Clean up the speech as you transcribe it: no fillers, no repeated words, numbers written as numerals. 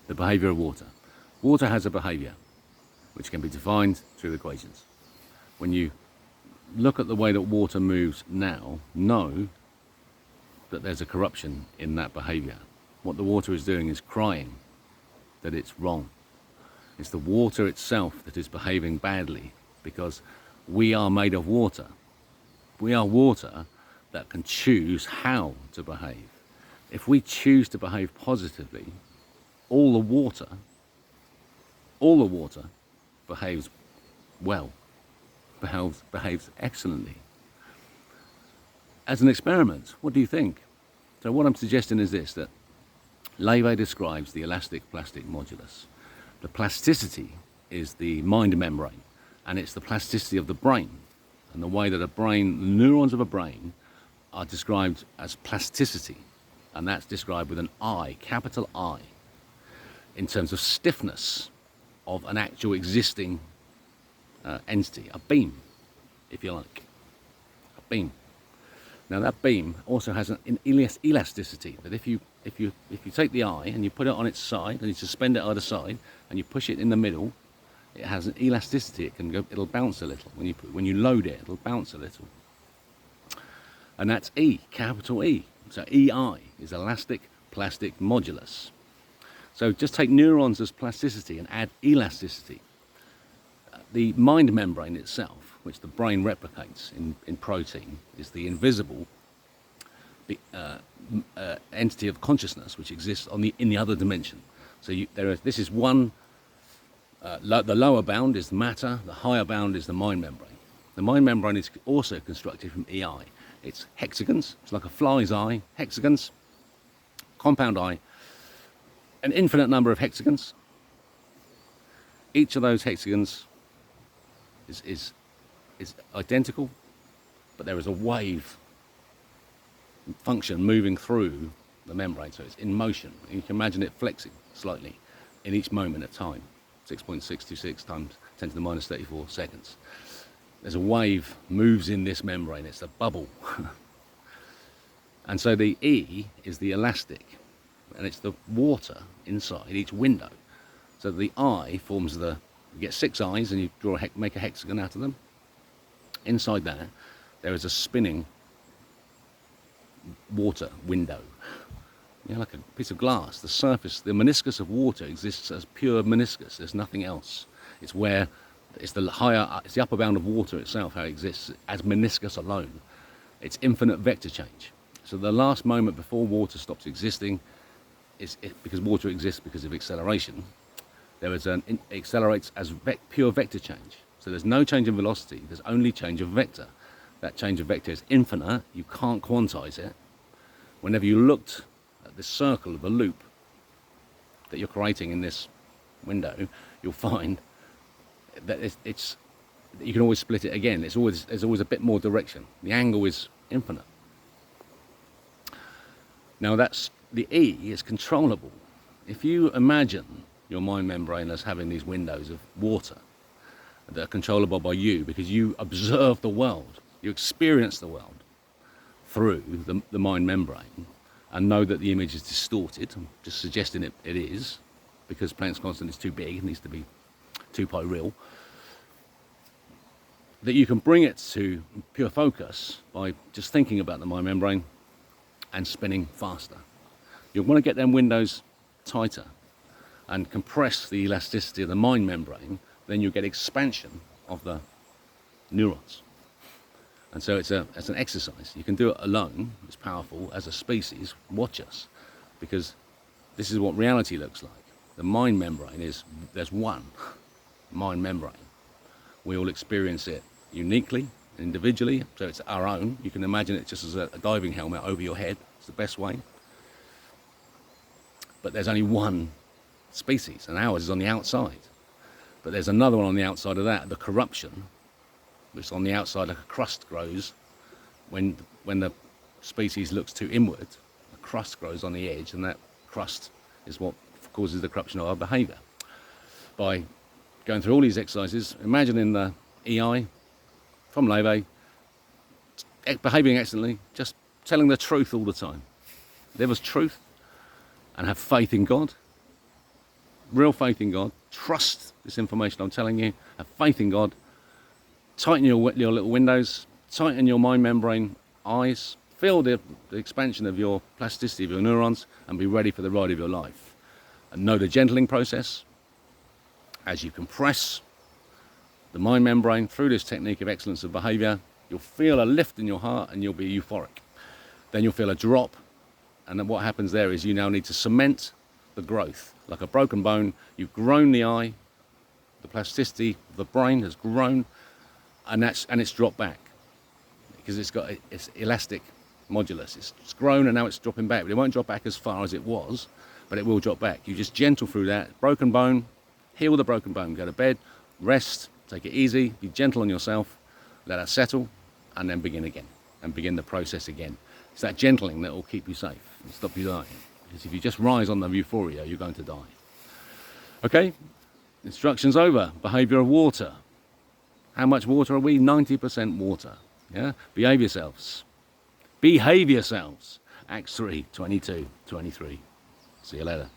The behaviour of water. Water has a behaviour which can be defined through equations. When you look at the way that water moves now, know that there's a corruption in that behaviour. What the water is doing is crying that it's wrong. It's the water itself that is behaving badly, because we are made of water. We are water that can choose how to behave. If we choose to behave positively, all the water behaves well, behaves excellently. As an experiment, what do you think? So what I'm suggesting is this, that Levy describes the elastic plastic modulus. The plasticity is the mind membrane, and it's the plasticity of the brain. And the way that the neurons of a brain are described as plasticity, and that's described with an I, capital I, in terms of stiffness of an actual existing entity, a beam, if you like, a beam. Now that beam also has an elasticity, that if you take the eye and you put it on its side and you suspend it either side and you push it in the middle, it has an elasticity. It'll bounce a little. When you load it, it'll bounce a little. And that's E, capital E. So EI is elastic plastic modulus. So just take neurons as plasticity and add elasticity. The mind membrane itself, which the brain replicates in protein, is the invisible entity of consciousness which exists in the other dimension. So this is one. The lower bound is matter. The higher bound is the mind membrane. The mind membrane is also constructed from EI. It's hexagons. It's like a fly's eye. Hexagons, compound eye, an infinite number of hexagons. Each of those hexagons is identical, but there is a wave function moving through the membrane, so it's in motion. You can imagine it flexing slightly in each moment of time. 6.626 times 10 to the minus 34 seconds. There's a wave moves in this membrane. It's a bubble. And so the E is the elastic, and it's the water inside each window. So the eye forms you get 6 eyes and you make a hexagon out of them. Inside there is a spinning water window. Like a piece of glass. The surface, the meniscus of water exists as pure meniscus. There's nothing else. It's the upper bound of water itself, how it exists as meniscus alone. It's infinite vector change. So the last moment before water stops existing because water exists because of acceleration. It accelerates as pure vector change. So there's no change in velocity. There's only change of vector. That change of vector is infinite. You can't quantize it. Whenever you looked at this circle of the loop that you're creating in this window, you'll find that you can always split it again. There's always a bit more direction. The angle is infinite. Now the E is controllable. If you imagine your mind membrane as having these windows of water that are controllable by you, because you observe the world, you experience the world through the mind membrane, and know that the image is distorted. I'm just suggesting it is, because Planck's constant is too big, it needs to be 2 pi real. That you can bring it to pure focus by just thinking about the mind membrane and spinning faster. You'll want to get them windows tighter and compress the elasticity of the mind membrane, then you'll get expansion of the neurons. And so it's an exercise. You can do it alone. It's powerful. As a species, watch us, because this is what reality looks like. The mind membrane there's one mind membrane. We all experience it uniquely, individually, so it's our own. You can imagine it just as a diving helmet over your head. It's the best way. But there's only one species, and ours is on the outside. But there's another one on the outside of that, the corruption, which on the outside like a crust grows. When the species looks too inward, a crust grows on the edge, and that crust is what causes the corruption of our behaviour. By going through all these exercises, imagining the EI from Levy, behaving excellently, just telling the truth all the time. Live as truth and have faith in God, real faith in God, trust this information I'm telling you, have faith in God, tighten your little windows, tighten your mind membrane eyes, feel the expansion of your plasticity of your neurons, and be ready for the ride of your life. And know the gentling process. As you compress the mind membrane through this technique of excellence of behaviour, you'll feel a lift in your heart and you'll be euphoric. Then you'll feel a drop, and then what happens there is you now need to cement the growth. Like a broken bone, you've grown the eye, the plasticity of the brain has grown, and it's dropped back because it's elastic modulus. It's grown and now it's dropping back, but it won't drop back as far as it was, but it will drop back. You just gentle through that. Broken bone, heal the broken bone, go to bed, rest, take it easy, be gentle on yourself, let that settle, and then begin again, and begin the process again. It's that gentling that will keep you safe and stop you dying. Because if you just rise on the euphoria, you're going to die. Okay, instructions over. Behaviour of water. How much water are we? 90% water. Yeah, behave yourselves. Behave yourselves. Acts 3, 22, 23. See you later.